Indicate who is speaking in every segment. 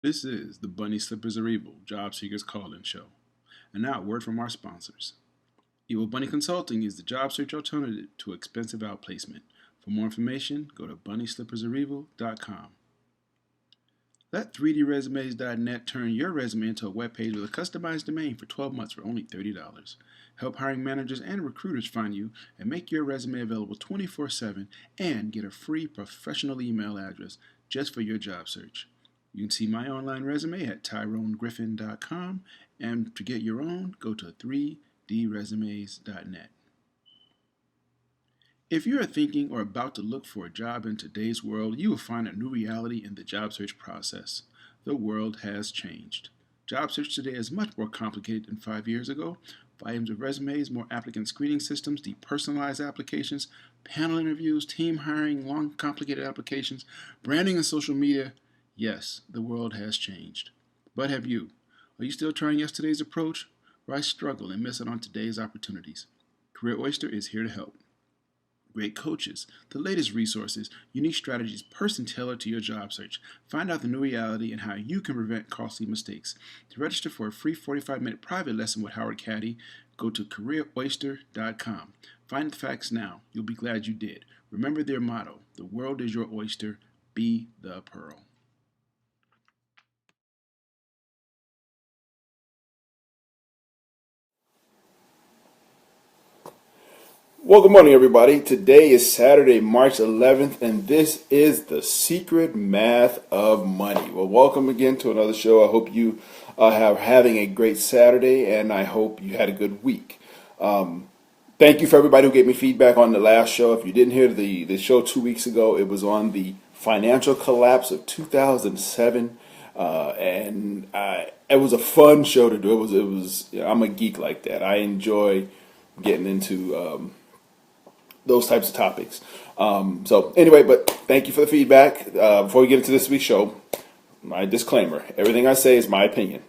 Speaker 1: This is the Bunny Slippers Are Evil Job Seekers Call-In Show. And now, a word from our sponsors. Evil Bunny Consulting is the job search alternative to expensive outplacement. For more information, go to bunnyslippersareevil.com. Let 3dresumes.net turn your resume into a web page with a customized domain for 12 months for only $30. Help hiring managers and recruiters find you and make your resume available 24/7 and get a free professional email address just for your job search. You can see my online resume at tyronegriffin.com, and to get your own, go to 3dresumes.net. If you are thinking or about to look for a job in today's world, you will find a new reality in the job search process. The world has changed. Job search today is much more complicated than 5 years ago. Volumes of resumes, more applicant screening systems, depersonalized applications, panel interviews, team hiring, long, complicated applications, branding, and social media. Yes, the world has changed. But have you? Are you still trying yesterday's approach? Why struggle and miss out on today's opportunities? Career Oyster is here to help. Great coaches, the latest resources, unique strategies, person tailored to your job search. Find out the new reality and how you can prevent costly mistakes. To register for a free 45-minute private lesson with Howard Caddy, go to careeroyster.com. Find the facts now. You'll be glad you did. Remember their motto: the world is your oyster. Be the pearl.
Speaker 2: Well, good morning, everybody. Today is Saturday, March 11th, and this is the Secret Math of Money. Well, welcome again to another show. I hope you are having a great Saturday, and I hope you had a good week. Thank you for everybody who gave me feedback on the last show. If you didn't hear the show 2 weeks ago, it was on the financial collapse of 2007, and it was a fun show to do. I'm a geek like that. I enjoy getting into those types of topics. So anyway, but thank you for the feedback. Before we get into this week's show, my disclaimer: everything I say is my opinion.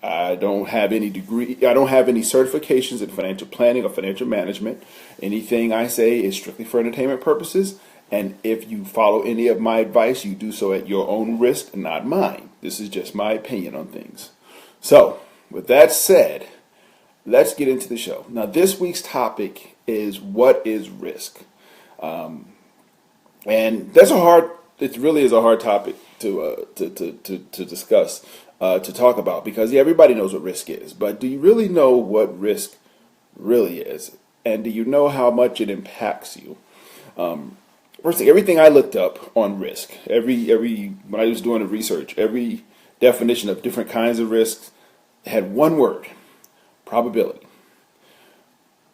Speaker 2: I don't have any degree. I don't have any certifications in financial planning or financial management. Anything I say is strictly for entertainment purposes. And if you follow any of my advice, you do so at your own risk and not mine. This is just my opinion on things. So, with that said, let's get into the show. Now, this week's topic is what is risk? And it really is a hard topic to discuss, to talk about, because everybody knows what risk is. But do you really know what risk really is? And do you know how much it impacts you? First thing, everything I looked up on risk, when I was doing the research, every definition of different kinds of risks had one word: probability.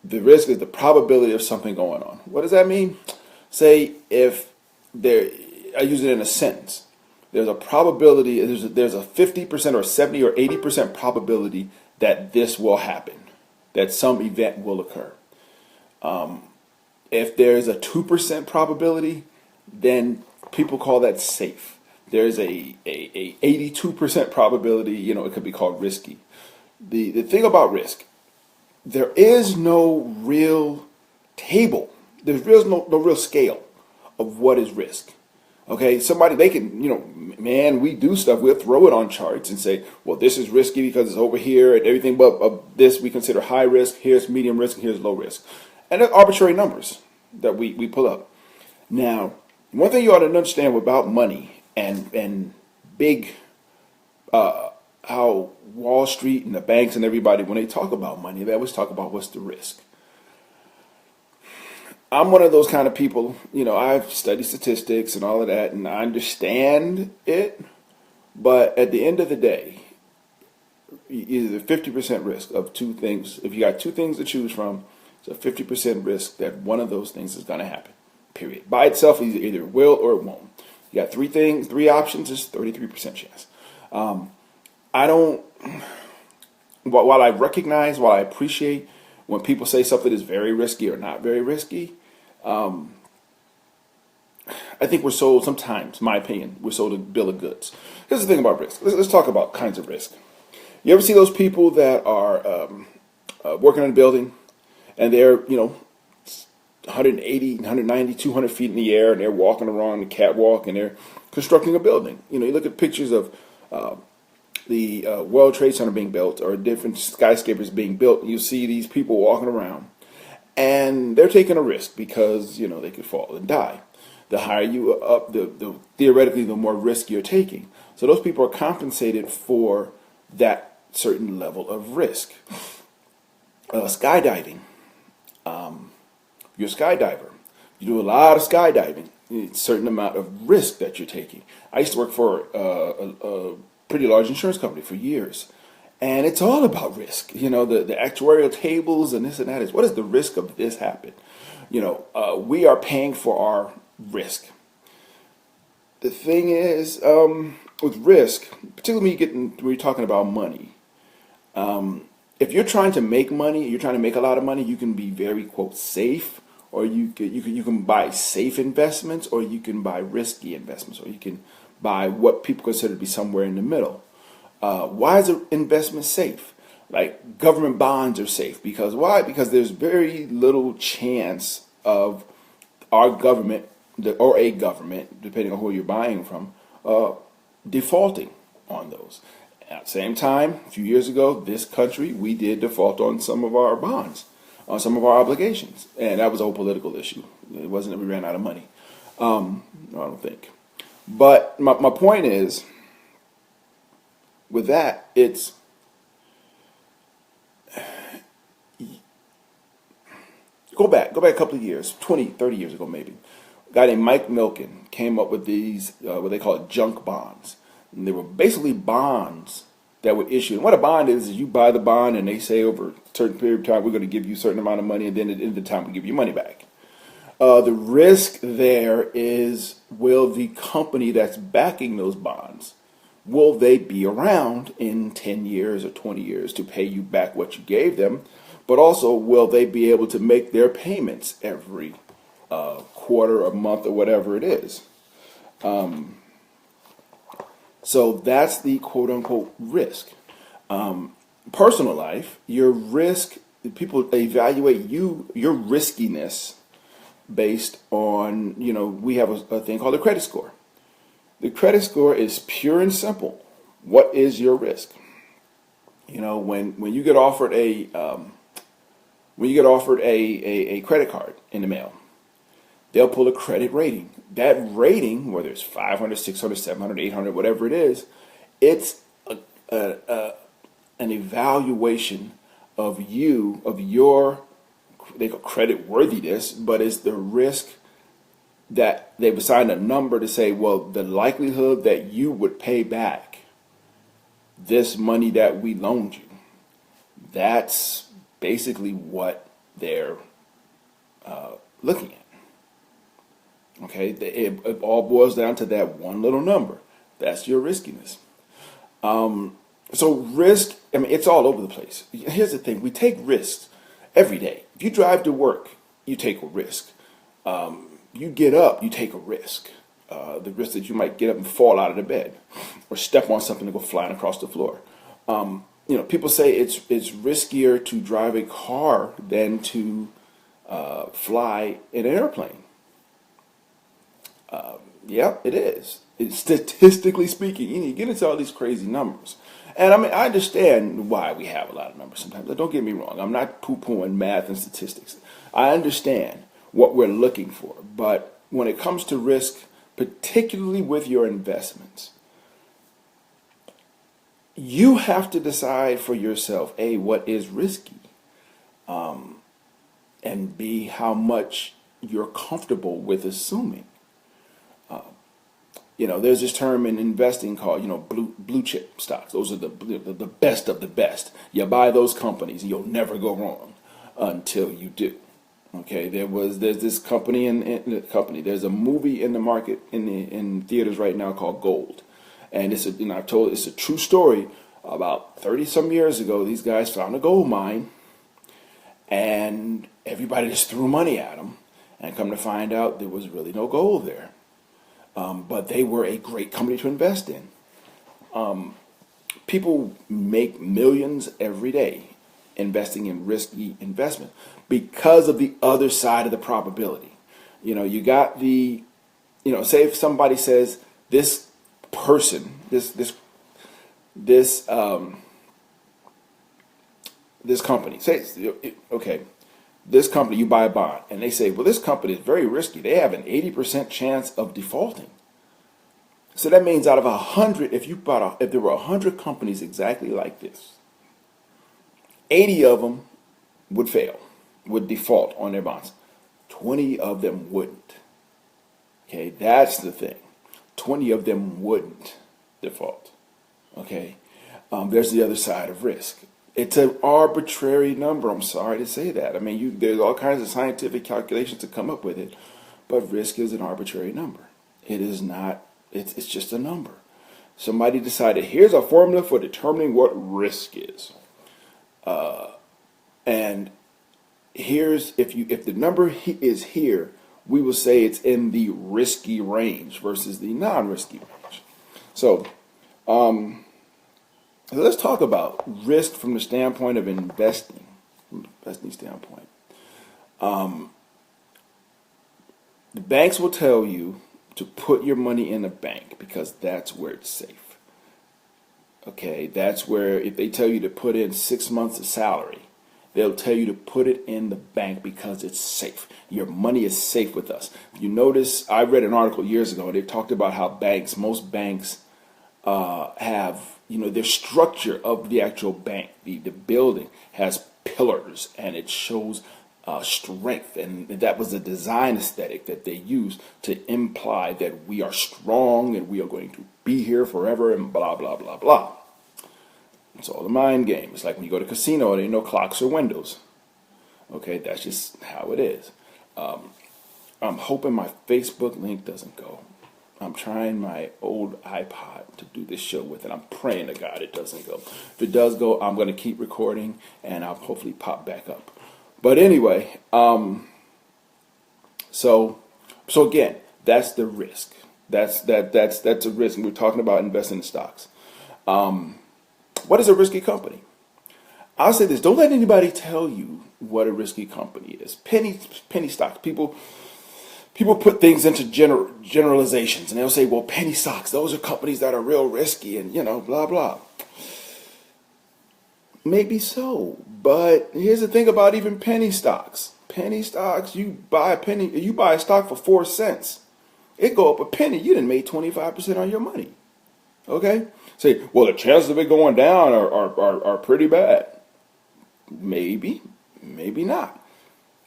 Speaker 2: The risk is the probability of something going on. What does that mean? Say I use it in a sentence. There's a probability, there's a 50% or 70 or 80% probability that this will happen, that some event will occur. If there's a 2% probability, then people call that safe. There's a 82% probability, it could be called risky. The thing about risk, there is no real table. There's no real scale of what is risk. Okay, they can, we do stuff. We'll throw it on charts and say, well, this is risky because it's over here, and everything but this we consider high risk. Here's medium risk, and here's low risk. And they're arbitrary numbers that we pull up. Now, one thing you ought to understand about money and big, how Wall Street and the banks and everybody, when they talk about money, they always talk about what's the risk. I'm one of those kind of people, I've studied statistics and all of that, and I understand it, but at the end of the day, either 50% risk of two things. If you got two things to choose from, it's a 50% risk that one of those things is going to happen, period. By itself, either it will or it won't. You got three options, it's 33% chance. While I appreciate when people say something is very risky or not very risky, I think we're sold, sometimes, my opinion, we're sold a bill of goods. Here's the thing about risk. Let's talk about kinds of risk. You ever see those people that are working in a building and they're, 180, 190, 200 feet in the air, and they're walking around the catwalk and they're constructing a building. You know, you look at pictures of the World Trade Center being built or different skyscrapers being built, and you see these people walking around, and they're taking a risk because you know they could fall and die. The higher you up, the theoretically the more risk you're taking. So those people are compensated for that certain level of risk. Skydiving. You're a skydiver. You do a lot of skydiving. It's a certain amount of risk that you're taking. I used to work for a pretty large insurance company for years. And it's all about risk. You know, the actuarial tables and this and that is, what is the risk of this happen? You know, we are paying for our risk. The thing is, with risk, particularly when you're talking about money, if you're trying to make money, you're trying to make a lot of money, you can be very, quote, safe, or you can buy safe investments, or you can buy risky investments, or you can buy what people consider to be somewhere in the middle. Why is an investment safe? Like government bonds are safe because why? Because there's very little chance of our government or a government, depending on who you're buying from, defaulting on those. At the same time, a few years ago, this country, we did default on some of our bonds, on some of our obligations. And that was a whole political issue. It wasn't that we ran out of money. I don't think. But my point is, with that, it's go back a couple of years, 20, 30 years ago maybe. A guy named Mike Milken came up with these, what they call junk bonds. And they were basically bonds that were issued. And what a bond is you buy the bond and they say over a certain period of time, we're going to give you a certain amount of money, and then at the end of the time, we give you money back. The risk there is, will the company that's backing those bonds, will they be around in 10 years or 20 years to pay you back what you gave them? But also, will they be able to make their payments every quarter, a month, or whatever it is? So that's the quote-unquote risk. Personal life, your risk, people evaluate your riskiness based on, you know, we have a thing called a credit score. The credit score is pure and simple. What is your risk? You know, when you get offered a credit card in the mail, they'll pull a credit rating. That rating, whether it's 500, 600, 700, 800, whatever it is, it's an evaluation of your, they call credit worthiness, but it's the risk that they've assigned a number to say, well, the likelihood that you would pay back this money that we loaned you. That's basically what they're looking at. Okay, it all boils down to that one little number. That's your riskiness. So risk, I mean, it's all over the place. Here's the thing. We take risks every day. If you drive to work, you take a risk. You get up, you take a risk. The risk that you might get up and fall out of the bed or step on something and go flying across the floor. You know, people say it's riskier to drive a car than to fly in an airplane. Yeah, it is. It's statistically speaking, you get into all these crazy numbers. And I mean, I understand why we have a lot of numbers sometimes. Don't get me wrong. I'm not poo-pooing math and statistics. I understand what we're looking for. But when it comes to risk, particularly with your investments, you have to decide for yourself, A, what is risky, and B, how much you're comfortable with assuming. You know, there's this term in investing called, you know, blue chip stocks. Those are the best of the best. You buy those companies, and you'll never go wrong until you do. Okay, there's this company there's a movie in the market in theaters right now called Gold, and it's a true story. About 30 some years ago, these guys found a gold mine, and everybody just threw money at them, and come to find out there was really no gold there. But they were a great company to invest in. People make millions every day investing in risky investment because of the other side of the probability. You know, you got say if somebody says this person, this this company, say, okay, this company, you buy a bond, and they say, well, this company is very risky. They have an 80% chance of defaulting. So that means out of 100, if there were 100 companies exactly like this, 80 of them would fail, would default on their bonds. 20 of them wouldn't. Okay, that's the thing. 20 of them wouldn't default. Okay, there's the other side of risk. It's an arbitrary number. I'm sorry to say that. I mean, there's all kinds of scientific calculations to come up with it, but risk is an arbitrary number. It is not. It's just a number. Somebody decided, here's a formula for determining what risk is, and here's if the number is here, we will say it's in the risky range versus the non-risky range. So, let's talk about risk from the standpoint of investing. From the investing standpoint, the banks will tell you to put your money in a bank because that's where it's safe. Okay, that's where if they tell you to put in 6 months of salary, they'll tell you to put it in the bank because it's safe. Your money is safe with us. You notice, I read an article years ago, they talked about how most banks have, their structure of the actual bank, the building has pillars and it shows strength. And that was a design aesthetic that they used to imply that we are strong and we are going to be here forever and blah, blah, blah, blah. It's all a mind game. It's like when you go to a casino, there ain't no clocks or windows. Okay, that's just how it is. I'm hoping my Facebook link doesn't go. I'm trying my old iPod to do this show with it. I'm praying to God it doesn't go. If it does go, I'm going to keep recording and I'll hopefully pop back up. But anyway, so again, that's the risk. That's a risk. And we're talking about investing in stocks. What is a risky company? I'll say this: don't let anybody tell you what a risky company is. Penny stocks. People put things into generalizations, and they'll say, "Well, penny stocks. Those are companies that are real risky," and blah blah. Maybe so, but here's the thing about even penny stocks. Penny stocks, you buy a stock for 4 cents, it go up a penny. You done made 25% on your money. Okay, say, well, the chances of it going down are pretty bad. Maybe not.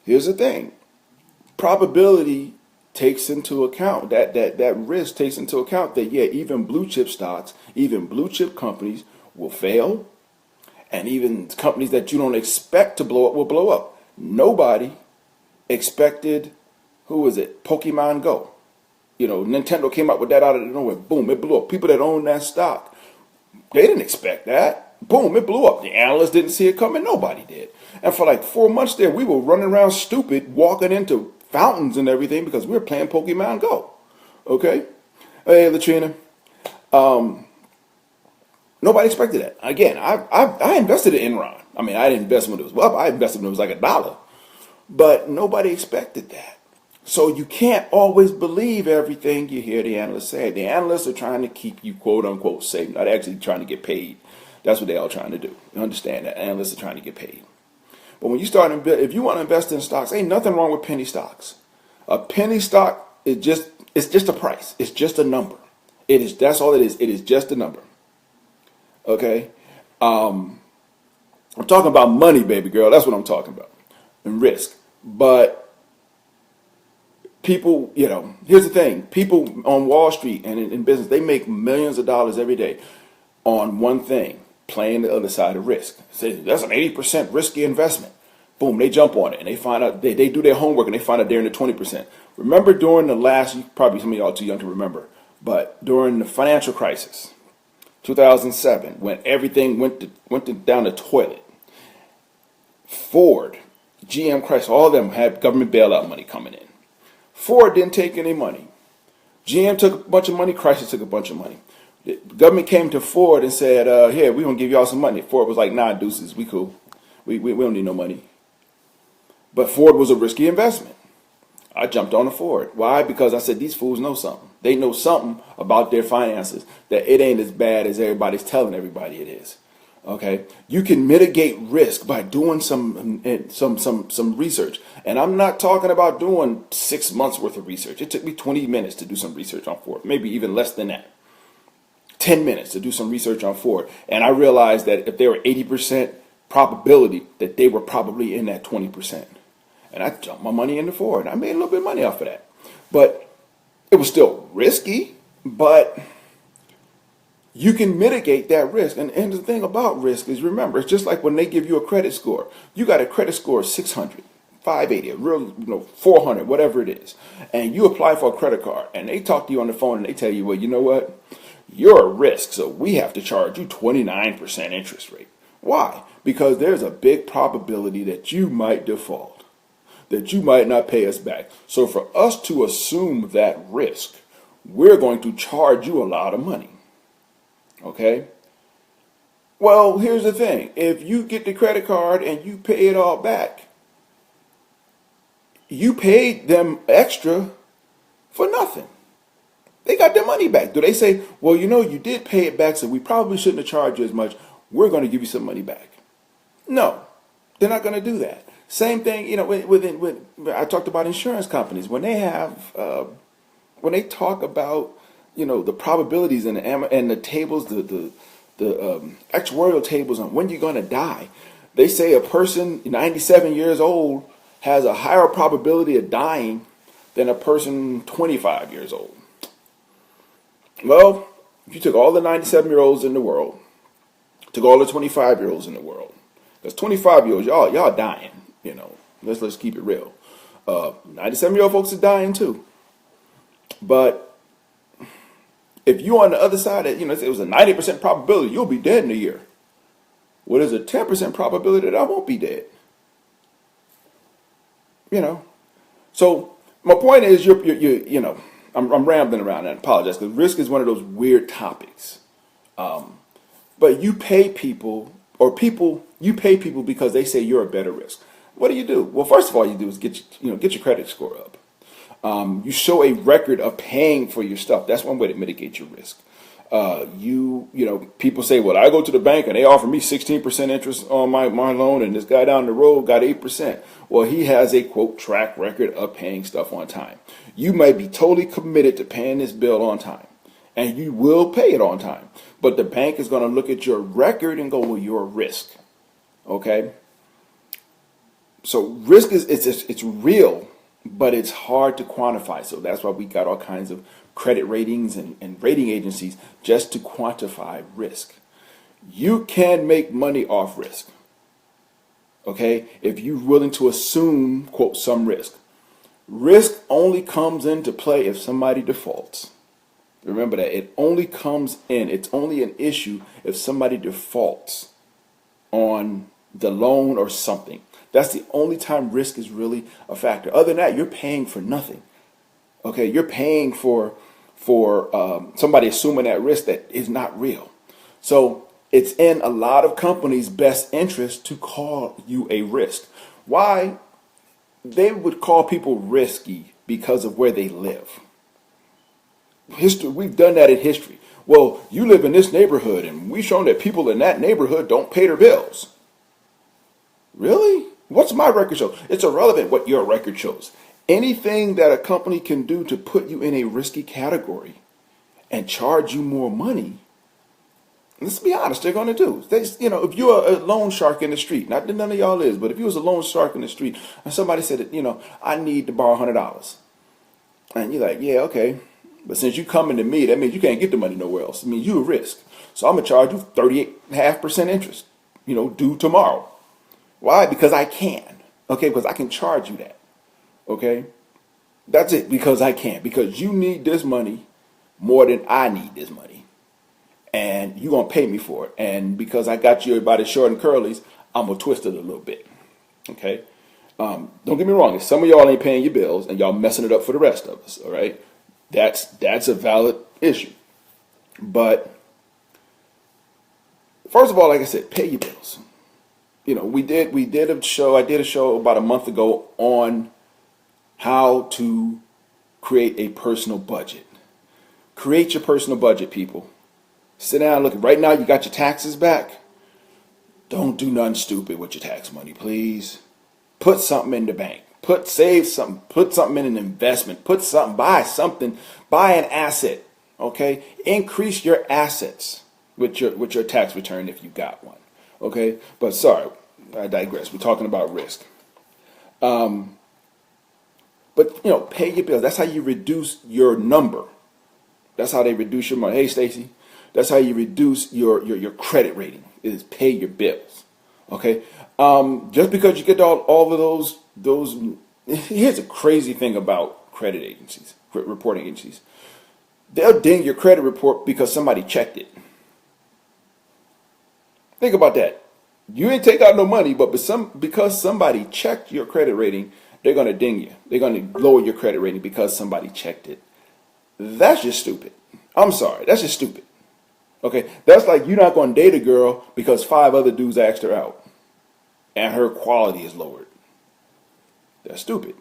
Speaker 2: Here's the thing: probability takes into account that risk takes into account that even blue chip stocks, even blue chip companies will fail. And even companies that you don't expect to blow up will blow up. Nobody expected, who was it? Pokemon Go. Nintendo came out with that out of nowhere. Boom, it blew up. People that own that stock, they didn't expect that. Boom, it blew up. The analysts didn't see it coming. Nobody did. And for like 4 months there, we were running around stupid, walking into fountains and everything because we were playing Pokemon Go. Okay? Hey, Latrina. Nobody expected that. Again, I invested in Enron. I mean, I didn't invest when it was up. I invested when it was like $1. But nobody expected that. So you can't always believe everything you hear the analysts say. The analysts are trying to keep you, quote unquote, safe, not actually trying to get paid. That's what they're all trying to do. You understand that? Analysts are trying to get paid. But when you start, if you want to invest in stocks, ain't nothing wrong with penny stocks. A penny stock it's just a price. It's just a number. That's all it is. It is just a number. Okay, I'm talking about money, baby girl. That's what I'm talking about, and risk. But people, here's the thing: people on Wall Street and in business, they make millions of dollars every day on one thing, playing the other side of risk. Say that's an 80% risky investment. Boom, they jump on it and they find out they do their homework and they find out they're in the 20%. Remember during the last, probably some of y'all too young to remember, but during the financial crisis. 2007, when everything went down the toilet. Ford, GM, Chrysler, all of them had government bailout money coming in. Ford didn't take any money. GM took a bunch of money. Chrysler took a bunch of money. The government came to Ford and said, here, we're going to give y'all some money. Ford was like, nah, deuces, we cool. We don't need no money. But Ford was a risky investment. I jumped on it for it. Why? Because I said these fools know something. They know something about their finances that it ain't as bad as everybody's telling everybody it is. Okay, you can mitigate risk by doing some research, and I'm not talking about doing 6 months worth of research. It took me 20 minutes to do some research on Ford, maybe even less than that. 10 minutes to do some research on Ford, and I realized that if there were 80% probability, that they were probably in that 20%, and I jumped my money into Ford, and I made a little bit of money off of that, but it was still risky, but you can mitigate that risk. And the thing about risk is, remember, it's just like when they give you a credit score. You got a credit score of 600, 580, real, 400, whatever it is. And you apply for a credit card and they talk to you on the phone and they tell you, well, you know what? You're a risk, so we have to charge you 29% interest rate. Why? Because there's a big probability that you might default, that you might not pay us back. So for us to assume that risk, we're going to charge you a lot of money. Okay? Well, here's the thing. If you get the credit card and you pay it all back, you paid them extra for nothing. They got their money back. Do they say, well, you did pay it back, so we probably shouldn't have charged you as much. We're going to give you some money back. No, they're not going to do that. Same thing, when I talked about insurance companies. When they talk about the probabilities and the tables, the actuarial tables on when you're going to die. They say a person 97 years old has a higher probability of dying than a person 25 years old. Well, if you took all the 97-year-olds in the world, took all the 25-year-olds in the world, because 25-year-olds, y'all dying, let's keep it real. 97-year-old folks are dying too. But if you're on the other side, it was a 90% probability you'll be dead in a year. Well, there's a 10% probability that I won't be dead. So my point is, I'm rambling around and I apologize because risk is one of those weird topics. But you pay people because they say you're a better risk. What do? Well, first of all, you do is get your credit score up. You show a record of paying for your stuff. That's one way to mitigate your risk. People say, well, I go to the bank and they offer me 16% interest on my loan, and this guy down the road got 8%. Well, he has a, quote, track record of paying stuff on time. You might be totally committed to paying this bill on time, and you will pay it on time. But the bank is going to look at your record and go, well, you're a risk. Okay? So risk it's real, but it's hard to quantify. So that's why we got all kinds of credit ratings and rating agencies just to quantify risk. You can make money off risk. Okay? If you're willing to assume, quote, some risk. Risk only comes into play if somebody defaults. Remember that. It only comes in. It's only an issue if somebody defaults on the loan or something. That's the only time risk is really a factor. Other than that, you're paying for nothing. Okay, you're paying for somebody assuming that risk that is not real. So it's in a lot of companies' best interest to call you a risk. Why? They would call people risky because of where they live. History, we've done that in history. Well, you live in this neighborhood, and we've shown that people in that neighborhood don't pay their bills. Really? What's my record show? It's irrelevant what your record shows. Anything that a company can do to put you in a risky category and charge you more money, let's be honest, they're going to do. If you're a loan shark in the street, not that none of y'all is, but if you was a loan shark in the street and somebody said that, I need to borrow $100. And you're like, yeah, okay. But since you coming to me, that means you can't get the money nowhere else. I mean, you're a risk. So I'm going to charge you 38.5% interest, due tomorrow. Why? Because I can. Okay, because I can charge you that. Okay? That's it, because I can. Because you need this money more than I need this money. And you're going to pay me for it. And because I got you by the short and curlies, I'm going to twist it a little bit. Okay? Don't get me wrong. If some of y'all ain't paying your bills and y'all messing it up for the rest of us, all right? That's a valid issue. But first of all, like I said, pay your bills. We did a show. I did a show about a month ago on how to create a personal budget. Create your personal budget, people. Sit down, look. Right now, you got your taxes back. Don't do nothing stupid with your tax money, please. Put something in the bank. Save something. Put something in an investment. Buy something. Buy an asset. Okay? Increase your assets with your tax return if you got one. Okay? But sorry, I digress. We're talking about risk. But pay your bills. That's how you reduce your number. That's how they reduce your money. Hey, Stacy, that's how you reduce your credit rating. Is pay your bills. Okay. Just because you get all of those. Here's a crazy thing about credit agencies, reporting agencies. They'll ding your credit report because somebody checked it. Think about that. You ain't take out no money, but because somebody checked your credit rating, they're going to ding you. They're going to lower your credit rating because somebody checked it. That's just stupid. I'm sorry. That's just stupid. Okay? That's like you're not going to date a girl because 5 other dudes asked her out and her quality is lowered. That's stupid.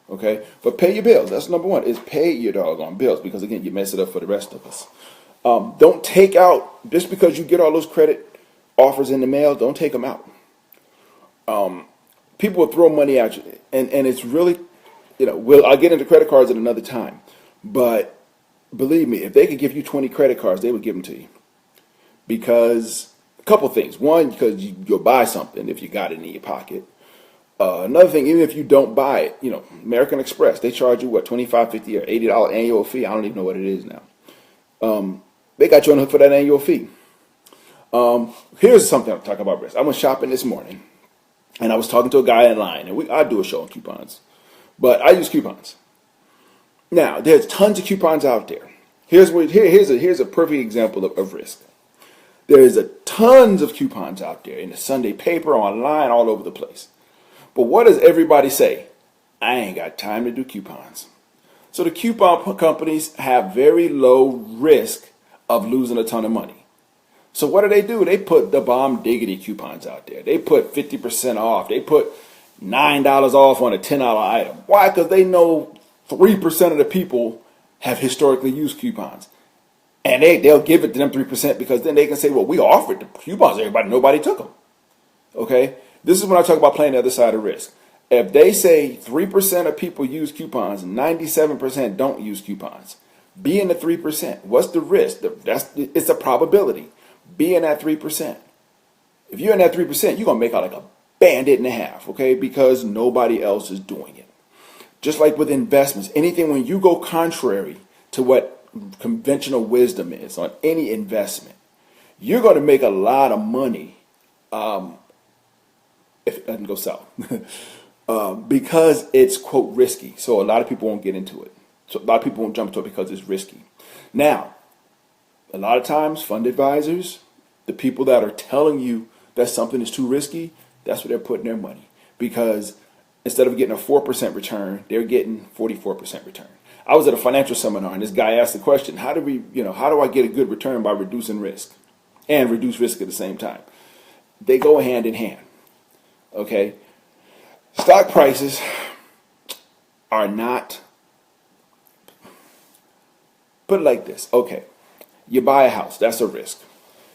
Speaker 2: Okay? But pay your bills. That's number one, is pay your doggone bills, because, again, you mess it up for the rest of us. Don't take out, just because you get all those credit offers in the mail, don't take them out. People will throw money at you, and it's really, I'll get into credit cards at another time. But believe me, if they could give you 20 credit cards, they would give them to you. Because a couple things. One, because you'll buy something if you got it in your pocket. Another thing, even if you don't buy it, American Express, they charge you, $25, $50, or $80 annual fee. I don't even know what it is now. They got you on the hook for that annual fee. Here's something I'm talking about risk. I went shopping this morning, and I was talking to a guy in line, and I do a show on coupons, but I use coupons. Now, there's tons of coupons out there. Here's a perfect example of risk. There's tons of coupons out there in the Sunday paper, online, all over the place. But what does everybody say? I ain't got time to do coupons. So the coupon companies have very low risk of losing a ton of money. So what do? They put the bomb diggity coupons out there. They put 50% off. They put $9 off on a $10 item. Why? Because they know 3% of the people have historically used coupons. And they'll give it to them 3%, because then they can say, well, we offered the coupons to everybody. Nobody took them. Okay? This is when I talk about playing the other side of risk. If they say 3% of people use coupons and 97% don't use coupons, be in the 3%. What's the risk? It's a probability. Be in that 3%. If you're in that 3%, you're going to make out like a bandit and a half, okay? Because nobody else is doing it. Just like with investments, anything when you go contrary to what conventional wisdom is on any investment, you're going to make a lot of money if it doesn't go south. Because it's, quote, risky. So a lot of people won't get into it. So a lot of people won't jump to it because it's risky. Now, a lot of times, fund advisors, the people that are telling you that something is too risky, that's where they're putting their money. Because instead of getting a 4% return, they're getting 44% return. I was at a financial seminar, and this guy asked the question, how do I get a good return by reducing risk and reduce risk at the same time? They go hand in hand. Okay? Stock prices are not, put it like this. Okay, you buy a house. That's a risk.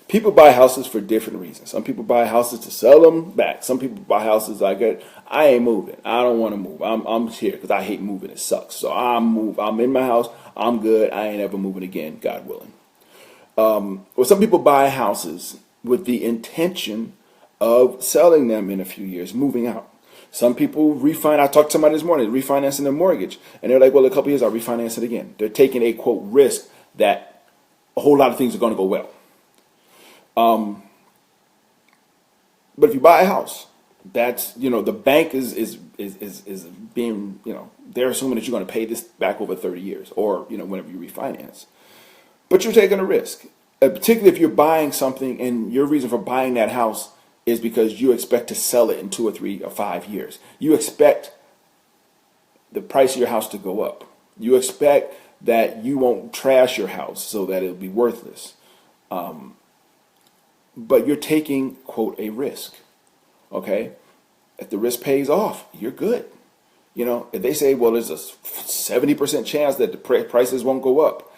Speaker 2: People buy houses for different reasons. Some people buy houses to sell them back. Some people buy houses like, I ain't moving. I don't want to move. I'm here because I hate moving. It sucks. So I'm in my house. I'm good. I ain't ever moving again, God willing. Well, some people buy houses with the intention of selling them in a few years, moving out. Some people refinance. I talked to somebody this morning, refinancing their mortgage. And they're like, well, in a couple of years, I'll refinance it again. They're taking a, quote, risk that a whole lot of things are going to go well. But if you buy a house, that's, the bank is being, they're assuming that you're going to pay this back over 30 years or, whenever you refinance. But you're taking a risk, particularly if you're buying something and your reason for buying that house is because you expect to sell it in 2 or 3 or 5 years. You expect the price of your house to go up. You expect that you won't trash your house so that it'll be worthless. But you're taking, quote, a risk. Okay? If the risk pays off, you're good. You know, if they say, well, there's a 70% chance that the prices won't go up,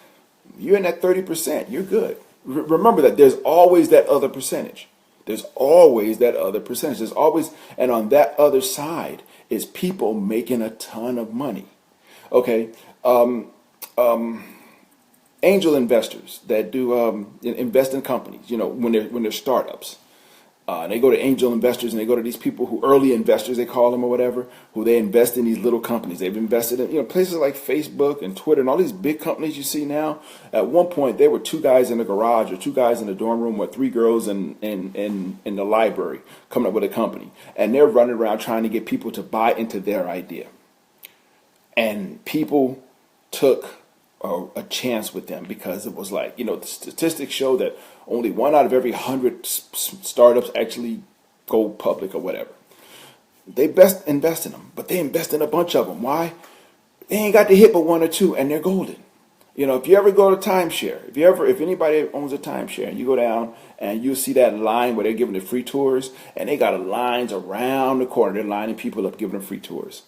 Speaker 2: you're in that 30%, you're good. Remember that there's always that other percentage. There's always that other percentage. There's always, and on that other side is people making a ton of money. Okay. Angel investors that do invest in companies, you know, when they're startups. They go to angel investors and they go to these people who early investors, they call them or whatever, who they invest in these little companies. They've invested in, you know, places like Facebook and Twitter and all these big companies you see now. At one point, there were two guys in the garage or two guys in the dorm room with three girls in the library coming up with a company. And they're running around trying to get people to buy into their idea. And people took a chance with them because it was like, you know, the statistics show that only 1 out of every 100 startups actually go public or whatever. They best invest in them, but they invest in a bunch of them. Why? They ain't got to hit but one or two, and they're golden. You know, if you ever go to timeshare, if anybody owns a timeshare, and you go down and you see that line where they're giving the free tours, and they got lines around the corner, they're lining people up, giving them free tours,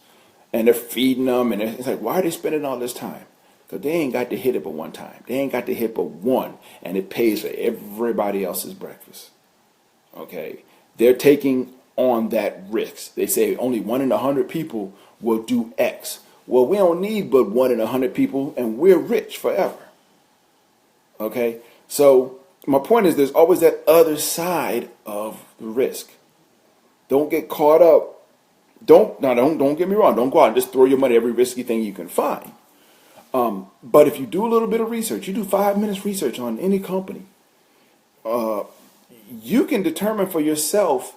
Speaker 2: and they're feeding them, and it's like, why are they spending all this time? Because they ain't got to hit it but one time. They ain't got to hit but one, and it pays for everybody else's breakfast. Okay? They're taking on that risk. They say only 1 in 100 people will do X. Well, we don't need but 1 in 100 people, and we're rich forever. Okay? So my point is there's always that other side of the risk. Don't get caught up. Don't get me wrong. Don't go out and just throw your money at every risky thing you can find. But if you do a little bit of research, you do 5 minutes research on any company, you can determine for yourself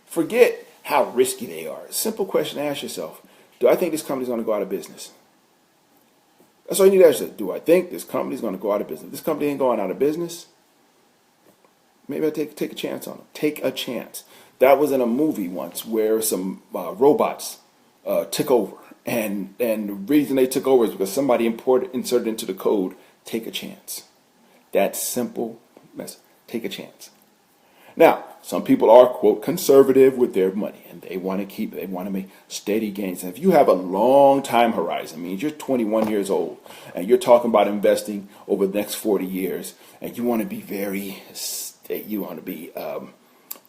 Speaker 2: forget how risky they are. Simple question to ask yourself. Do I think this company's going to go out of business? That's all you need to ask yourself. Do I think this company's going to go out of business? If this company ain't going out of business, maybe I'll take a chance on them. Take a chance. That was in a movie once where some robots took over. And the reason they took over is because somebody inserted into the code, take a chance. That simple message. Take a chance. Now, some people are, quote, conservative with their money, and they want to make steady gains. And if you have a long time horizon, means you're 21 years old, and you're talking about investing over the next 40 years, and you want to be very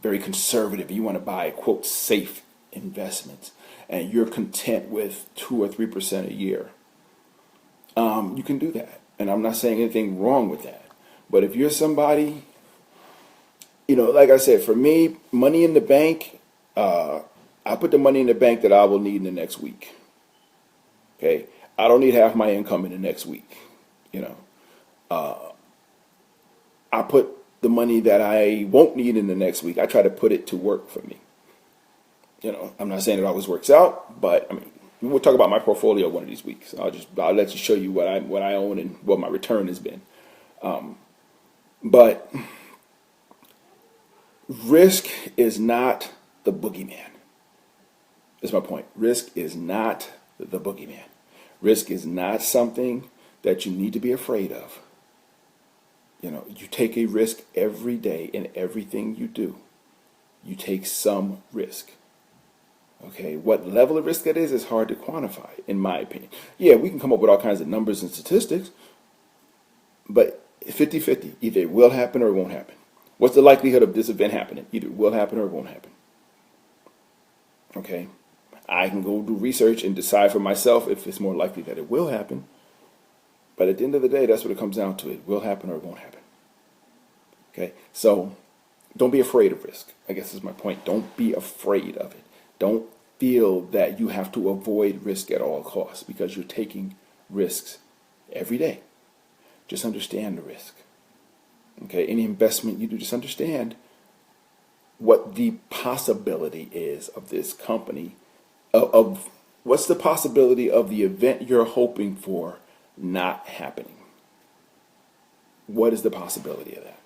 Speaker 2: conservative. You want to buy, quote, safe investments, and you're content with 2 or 3% a year. You can do that, and I'm not saying anything wrong with that. But if you're somebody, you know, like I said, for me, money in the bank, I put the money in the bank that I will need in the next week. Okay, I don't need half my income in the next week. You know, I put the money that I won't need in the next week. I try to put it to work for me. You know, I'm not saying it always works out, but I mean, we'll talk about my portfolio one of these weeks. I'll let you show you what I own and what my return has been. But risk is not the boogeyman. That's my point. Risk is not the boogeyman. Risk is not something that you need to be afraid of. You know, you take a risk every day in everything you do. You take some risk. Okay, what level of risk that is hard to quantify, in my opinion. Yeah, we can come up with all kinds of numbers and statistics, but 50-50. Either it will happen or it won't happen. What's the likelihood of this event happening? Either it will happen or it won't happen. Okay, I can go do research and decide for myself if it's more likely that it will happen. But at the end of the day, that's what it comes down to. It will happen or it won't happen. Okay, so don't be afraid of risk. I guess is my point. Don't be afraid of it. Don't feel that you have to avoid risk at all costs because you're taking risks every day. Just understand the risk. Okay, any investment you do, just understand what the possibility is of this company, of what's the possibility of the event you're hoping for not happening. What is the possibility of that?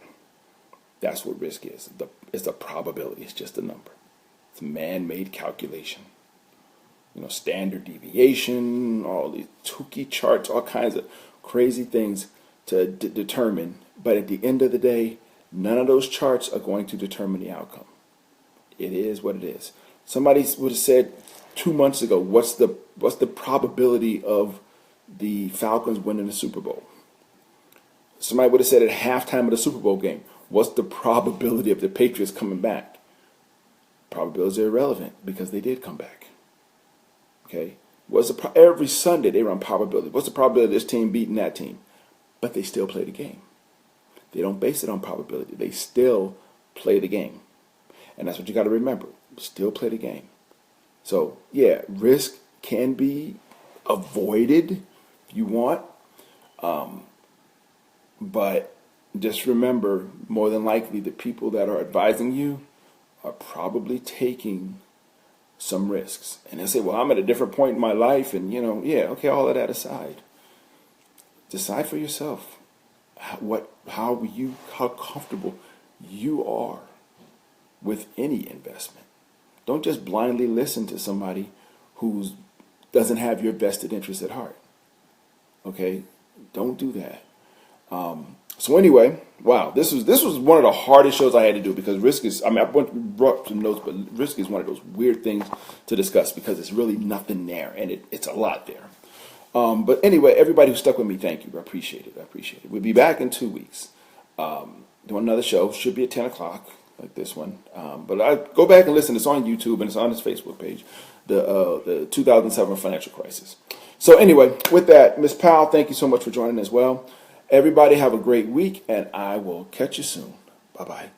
Speaker 2: That's what risk is. It's a probability. It's just a number. It's a man-made calculation. You know, standard deviation, all these Tukey charts, all kinds of crazy things to determine. But at the end of the day, none of those charts are going to determine the outcome. It is what it is. Somebody would have said 2 months ago, what's the probability of the Falcons winning the Super Bowl? Somebody would have said at halftime of the Super Bowl game, what's the probability of the Patriots coming back? Probabilities are irrelevant because they did come back. Okay? Every Sunday they run probability. What's the probability of this team beating that team? But they still play the game. They don't base it on probability. They still play the game. And that's what you got to remember. Still play the game. So, yeah, risk can be avoided if you want. But just remember, more than likely, the people that are advising you are probably taking some risks. And they say, well, I'm at a different point in my life, and, okay, all of that aside. Decide for yourself how comfortable you are with any investment. Don't just blindly listen to somebody who doesn't have your vested interest at heart. Okay? Don't do that. So anyway, wow, this was one of the hardest shows I had to do because risk is, I brought some notes, but risk is one of those weird things to discuss because it's really nothing there, and it's a lot there. But anyway, everybody who stuck with me, thank you. I appreciate it. We'll be back in 2 weeks. Doing another show. Should be at 10 o'clock, like this one. But I go back and listen. It's on YouTube and it's on his Facebook page. The 2007 financial crisis. So anyway, with that, Ms. Powell, thank you so much for joining as well. Everybody have a great week, and I will catch you soon. Bye-bye.